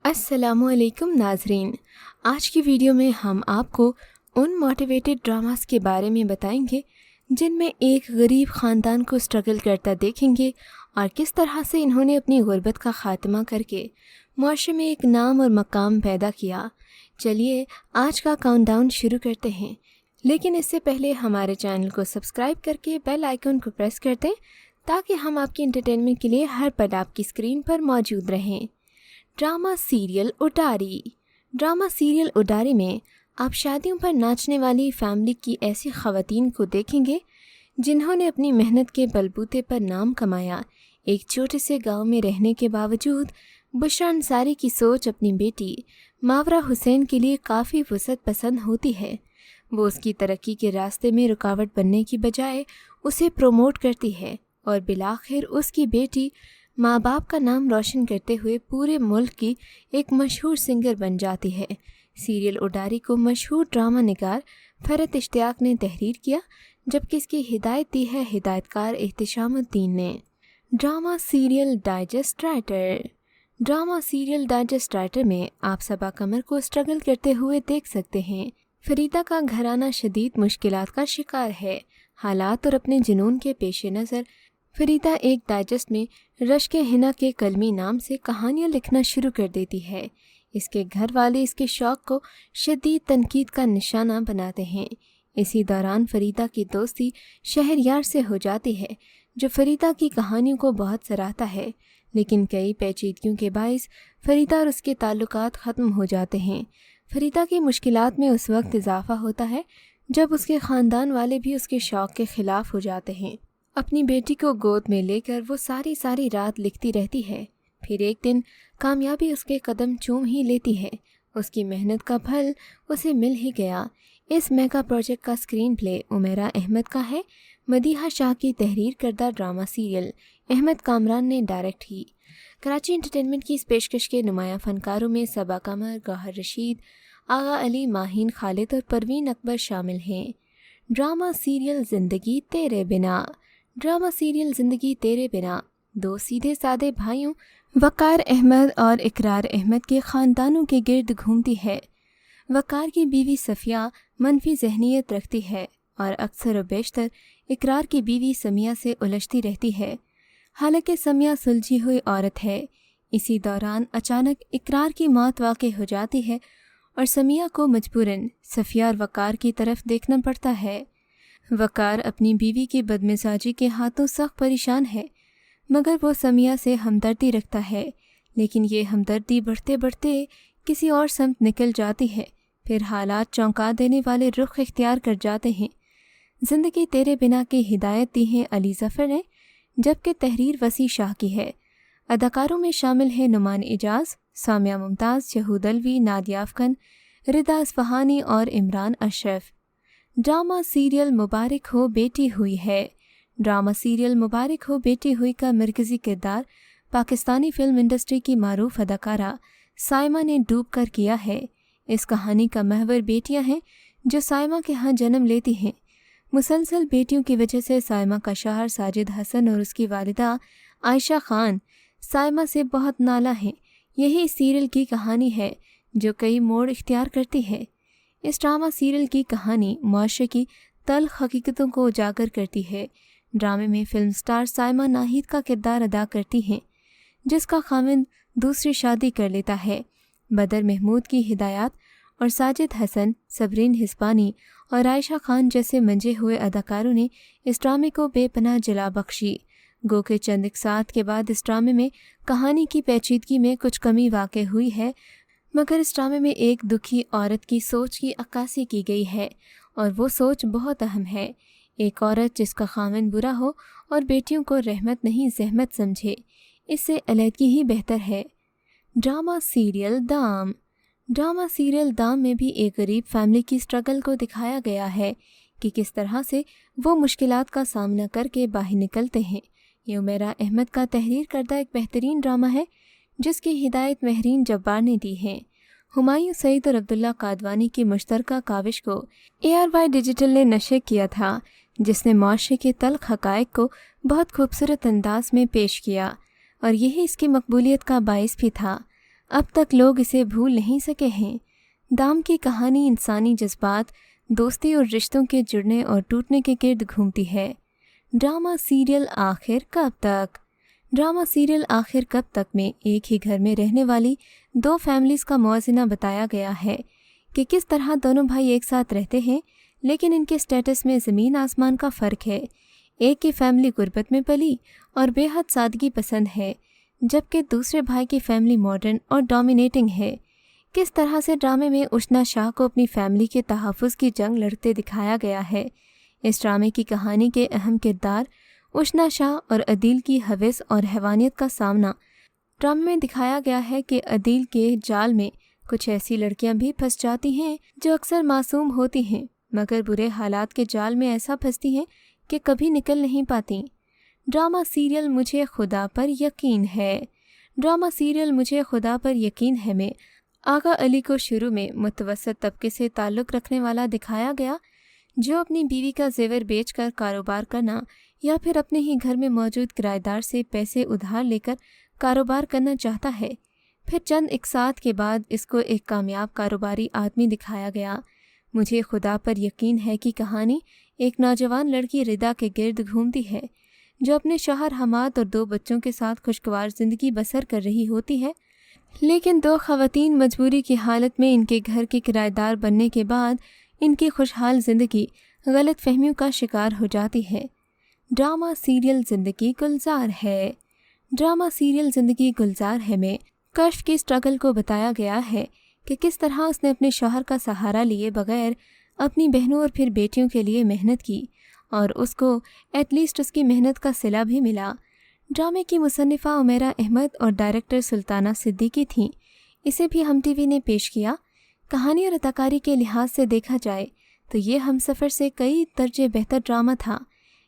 अस्सलामु अलैकुम नाजरीन। आज की वीडियो में हम आपको उन मोटिवेटेड ड्रामास के बारे में बताएंगे जिनमें एक गरीब ख़ानदान को स्ट्रगल करता देखेंगे और किस तरह से इन्होंने अपनी गुर्बत का ख़ात्मा करके मुआशरे में एक नाम और मकाम पैदा किया। चलिए आज का काउंटडाउन शुरू करते हैं, लेकिन इससे पहले हमारे चैनल को सब्सक्राइब करके बेल आइकन को प्रेस कर दें ताकि हम आपकी एंटरटेनमेंट के लिए हर पल आपकी स्क्रीन पर मौजूद रहें। Drama serial Utari. Drama serial Utari में आप शादियों पर नाचने वाली फैमिली की ऐसी ख़वातीन को देखेंगे जिन्होंने अपनी मेहनत के बलबूते पर नाम कमाया। एक छोटे से गांव में रहने के बावजूद बुशरा अंसारी की सोच अपनी बेटी मावरा हुसैन के लिए काफ़ी वसअत पसंद होती है। वो उसकी तरक्की के रास्ते में रुकावट बनने की बजाय उसे प्रमोट करती है और बिलाखिर उसकी बेटी माँ बाप का नाम रोशन करते हुए पूरे मुल्क की एक मशहूर सिंगर बन जाती है। सीरियल उटारी को मशहूर ड्रामा निगार फरहत इश्तियाक ने तहरीर किया, जबकि इसकी हिदायत दी है हिदायतकार एहतिशामुद्दीन ने। Drama serial digest writer. Drama serial digest writer में आप सबा कमर को स्ट्रगल करते हुए देख सकते हैं। फरीदा का घराना शदीद मुश्किलात का शिकार है। हालात और अपने जुनून के पेश नज़र फरीदा एक डाइजेस्ट में रश्क हिना के कलमी नाम से कहानियाँ लिखना शुरू कर देती है। इसके घर वाले इसके शौक़ को शदीद तनकीद का निशाना बनाते हैं। इसी दौरान फरीदा की दोस्ती शहरयार से हो जाती है, जो फरीदा की कहानियों को बहुत सराहता है, लेकिन कई पेचीदगियों के बाइस फरीदा और उसके ताल्लुकात ख़त्म हो जाते हैं। फरीदा की मुश्किलात में उस वक्त इजाफ़ा होता है जब उसके ख़ानदान वाले भी उसके शौक़ के ख़िलाफ़ हो जाते हैं। अपनी बेटी को गोद में लेकर वो सारी रात लिखती रहती है। फिर एक दिन कामयाबी उसके कदम चूम ही लेती है। उसकी मेहनत का फल उसे मिल ही गया। इस मेगा प्रोजेक्ट का स्क्रीन प्ले उमेरा अहमद का है। मदीहा शाह की तहरीर करदा ड्रामा सीरियल अहमद कामरान ने डायरेक्ट की। कराची एंटरटेनमेंट की इस पेशकश के नुमायाँ फ़नकारों में सबा कमर, गौहर रशीद, आगा अली, माहीन खालिद और परवीन अकबर शामिल हैं। ड्रामा सीरियल ज़िंदगी तेरे बिना। ड्रामा सीरियल ज़िंदगी तेरे बिना दो सीधे साधे भाइयों वकार अहमद और इकरार अहमद के ख़ानदानों के गिर्द घूमती है। वकार की बीवी सफ़िया मनफी जहनीत रखती है और अक्सर व बेशतर इकरार की बीवी समिया से उलझती रहती है। हालांकि समिया सुलझी हुई औरत है। इसी दौरान अचानक इकरार की मौत वाक़ हो जाती है और समिया को मजबूरन सफ़िया और वकार की तरफ देखना पड़ता है। वकार अपनी बीवी की बदमिजाजी के हाथों सख्त परेशान है, मगर वो समिया से हमदर्दी रखता है, लेकिन ये हमदर्दी बढ़ते बढ़ते किसी और समत निकल जाती है। फिर हालात चौंका देने वाले रुख इख्तियार कर जाते हैं। ज़िंदगी तेरे बिना की हिदायत दी है अली ज़फ़र ने, जबकि तहरीर वसी शाह की है। अदाकारों में शामिल हैं नुमान एजाज, सामिया मुमताज़, शहूद अलवी, नादिया अफ़ग़न, रिदा अस्फ़हानी और इमरान अशरफ। ड्रामा सीरियल मुबारक हो बेटी हुई है। ड्रामा सीरियल मुबारक हो बेटी हुई का मरकज़ी किरदार पाकिस्तानी फ़िल्म इंडस्ट्री की मारूफ अदाकारा साइमा ने डूब कर किया है। इस कहानी का महवर बेटियां हैं जो साइमा के यहाँ जन्म लेती हैं। मुसलसल बेटियों की वजह से साइमा का शौहर साजिद हसन और उसकी वालिदा आयशा ख़ान साइमा से बहुत नाला हैं। यही सीरियल की कहानी है जो कई मोड़ इख्तियार करती है। इस ड्रामा सीरियल की कहानी मुआशरे की तल्ख़ हकीकतों को उजागर करती है। ड्रामे में फिल्म स्टार साइमा नाहिद का किरदार अदा करती हैं, जिसका खामिंद दूसरी शादी कर लेता है। बदर महमूद की हिदायत और साजिद हसन, सबरीन हिस्पानी और आयशा ख़ान जैसे मंजे हुए अदाकारों ने इस ड्रामे को बेपनाह जला बख्शी। गो के चंद इक़सात के बाद इस ड्रामे में कहानी की पेचीदगी में कुछ कमी वाक़ई हुई है, मगर इस ड्रामे में एक दुखी औरत की सोच की अक्कासी की गई है और वो सोच बहुत अहम है। एक औरत जिसका खामिंद बुरा हो और बेटियों को रहमत नहीं ज़हमत समझे, इससे अलहदगी ही बेहतर है। ड्रामा सीरियल दाम। ड्रामा सीरियल दाम में भी एक गरीब फैमिली की स्ट्रगल को दिखाया गया है कि किस तरह से वो मुश्किलात का सामना करके बाहर निकलते हैं। ये उमेरा अहमद का तहरीर करदा एक बेहतरीन ड्रामा है जिसकी हिदायत महरीन जब्बार ने दी है। हुमायूं सईद और अब्दुल्ला कादवानी की मुश्तरका काविश को ARY डिजिटल ने नशर किया था, जिसने मुआशरे के तल्ख़ हक़ाइक़ को बहुत खूबसूरत अंदाज में पेश किया और यही इसकी मकबूलियत का बाइस भी था। अब तक लोग इसे भूल नहीं सके हैं। दाम की कहानी इंसानी जज्बात, दोस्ती और रिश्तों के जुड़ने और टूटने के गिर्द घूमती है। ड्रामा सीरियल आखिर कब तक? ड्रामा सीरियल आखिर कब तक में एक ही घर में रहने वाली दो फैमिलीज़ का मौज़ना बताया गया है कि किस तरह दोनों भाई एक साथ रहते हैं, लेकिन इनके स्टेटस में ज़मीन आसमान का फ़र्क है। एक की फैमिली गुर्बत में पली और बेहद सादगी पसंद है, जबकि दूसरे भाई की फैमिली मॉडर्न और डोमिनेटिंग है। किस तरह से ड्रामे में उशना शाह को अपनी फैमिली के तहफ़्फ़ुज़ की जंग लड़ते दिखाया गया है। इस ड्रामे की कहानी के अहम किरदार उशना शाह और अदील की हवस और हैवानियत का सामना। ड्रामे में दिखाया गया है कि अदील के जाल में कुछ ऐसी लड़कियां भी फंस जाती हैं जो अक्सर मासूम होती हैं, मगर बुरे हालात के जाल में ऐसा फंसती हैं कि कभी निकल नहीं पाती। ड्रामा सीरियल मुझे खुदा पर यकीन है। ड्रामा सीरियल मुझे खुदा पर यकीन है में आगा अली को शुरू में मुतवसत तबके से ताल्लुक़ रखने वाला दिखाया गया, जो अपनी बीवी का जेवर बेचकर कारोबार करना या फिर अपने ही घर में मौजूद किराएदार से पैसे उधार लेकर कारोबार करना चाहता है। फिर चंद इकसात के बाद इसको एक कामयाब कारोबारी आदमी दिखाया गया। मुझे खुदा पर यकीन है कि कहानी एक नौजवान लड़की रिदा के गिर्द घूमती है, जो अपने शौहर हमाद और दो बच्चों के साथ खुशगवार ज़िंदगी बसर कर रही होती है, लेकिन दो ख़वातीन मजबूरी की हालत में इनके घर के किराएदार बनने के बाद इनकी खुशहाल ज़िंदगी गलत फहमियों का शिकार हो जाती है। ड्रामा सीरियल ज़िंदगी गुलजार है। ड्रामा सीरियल ज़िंदगी गुलजार है में कश्फ की स्ट्रगल को बताया गया है कि किस तरह उसने अपने शौहर का सहारा लिए बगैर अपनी बहनों और फिर बेटियों के लिए मेहनत की और उसको एटलीस्ट उसकी मेहनत का सिला भी मिला। ड्रामे की मुसन्निफ़ा उमेरा अहमद और डायरेक्टर सुल्ताना सिद्दीकी थीं। इसे भी हम टीवी ने पेश किया। कहानी और अदाकारी के लिहाज से देखा जाए तो ये हमसफ़र से कई दर्जे बेहतर ड्रामा था।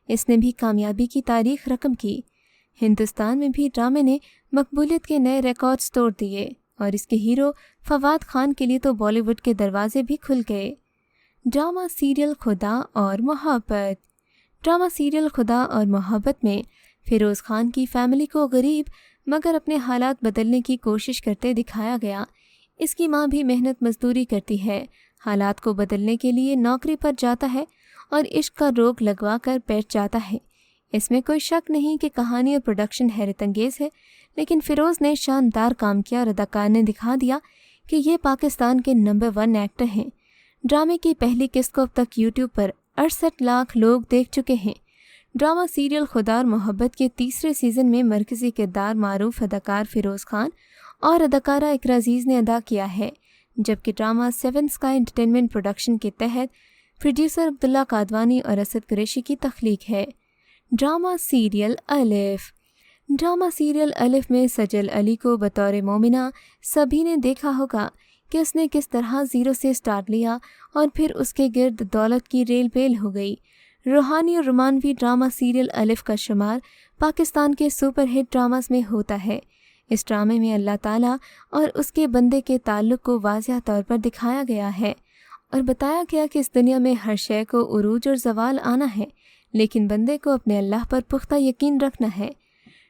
इसने भी कामयाबी की तारीख रकम की। हिंदुस्तान में भी ड्रामे ने मकबूलियत के नए रिकॉर्ड्स तोड़ दिए और इसके हीरो फवाद खान के लिए तो बॉलीवुड के दरवाजे भी खुल गए। ड्रामा सीरियल खुदा और मोहब्बत। ड्रामा सीरियल खुदा और मोहब्बत में फिरोज़ खान की फैमिली को गरीब मगर अपने हालात बदलने की कोशिश करते दिखाया गया। इसकी माँ भी मेहनत मजदूरी करती है, हालात को बदलने के लिए नौकरी पर जाता है और इश्क का रोग लगवा कर बैठ जाता है। इसमें कोई शक नहीं कि कहानी और प्रोडक्शन हैरत अंगेज़ है, लेकिन फ़िरोज़ ने शानदार काम किया और अदाकार ने दिखा दिया कि ये पाकिस्तान के नंबर 1 एक्टर हैं। ड्रामे की पहली किस्त को अब तक यूट्यूब पर 68 लाख लोग देख चुके हैं। ड्रामा सीरियल खुदा और मोहब्बत के तीसरे सीज़न में मरकज़ी किरदार मारूफ अदाकार फ़िरोज़ खान और अदाकारा इकरा अज़ीज़ ने अदा किया है, जबकि ड्रामा 7 स्काई एंटरटेनमेंट प्रोडक्शन के तहत प्रोड्यूसर अब्दुल्ला कादवानी और असद कुरैशी की तख्लीक है। ड्रामा सीरियल अलिफ। ड्रामा सीरियल अलिफ में सजल अली को बतौर मोमिना सभी ने देखा होगा कि उसने किस तरह ज़ीरो से स्टार्ट लिया और फिर उसके गिर्द दौलत की रेल पेल हो गई। रूहानी और रोमानवी ड्रामा सीरियल अलिफ का शुमार पाकिस्तान के सुपर हिट ड्रामास में होता है। इस ड्रामे में अल्लाह ताला और उसके बंदे के ताल्लुक़ को वाज़िह तौर पर दिखाया गया है और बताया गया कि इस दुनिया में हर शय को उरूज और ज़वाल आना है, लेकिन बंदे को अपने अल्लाह पर पुख्ता यकीन रखना है।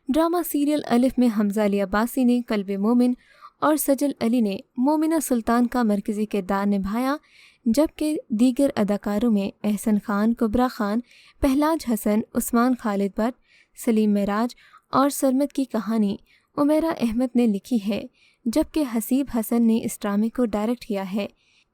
ड्रामा सीरियल अलिफ में हमज़ा अली अब्बासी ने क़ल्ब मोमिन और सजल अली ने मोमिना सुल्तान का मरकज़ी किरदार निभाया, जबकि दीगर अदाकारों में एहसन खान, कुबरा खान, पहलाज हसन, उस्मान खालिद भट्ट, सलीम मेराज और सरमद की कहानी उमेरा अहमद ने लिखी है, जबकि हसीब हसन ने इस ड्रामे को डायरेक्ट किया है।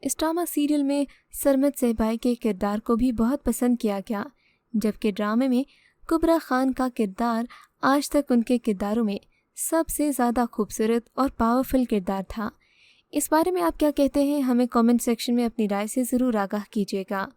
इस ड्रामा सीरियल में सरमद सहबाई के किरदार को भी बहुत पसंद किया गया, जबकि ड्रामे में कुबरा खान का किरदार आज तक उनके किरदारों में सबसे ज़्यादा खूबसूरत और पावरफुल किरदार था। इस बारे में आप क्या कहते हैं? हमें कमेंट सेक्शन में अपनी राय से ज़रूर आगाह कीजिएगा।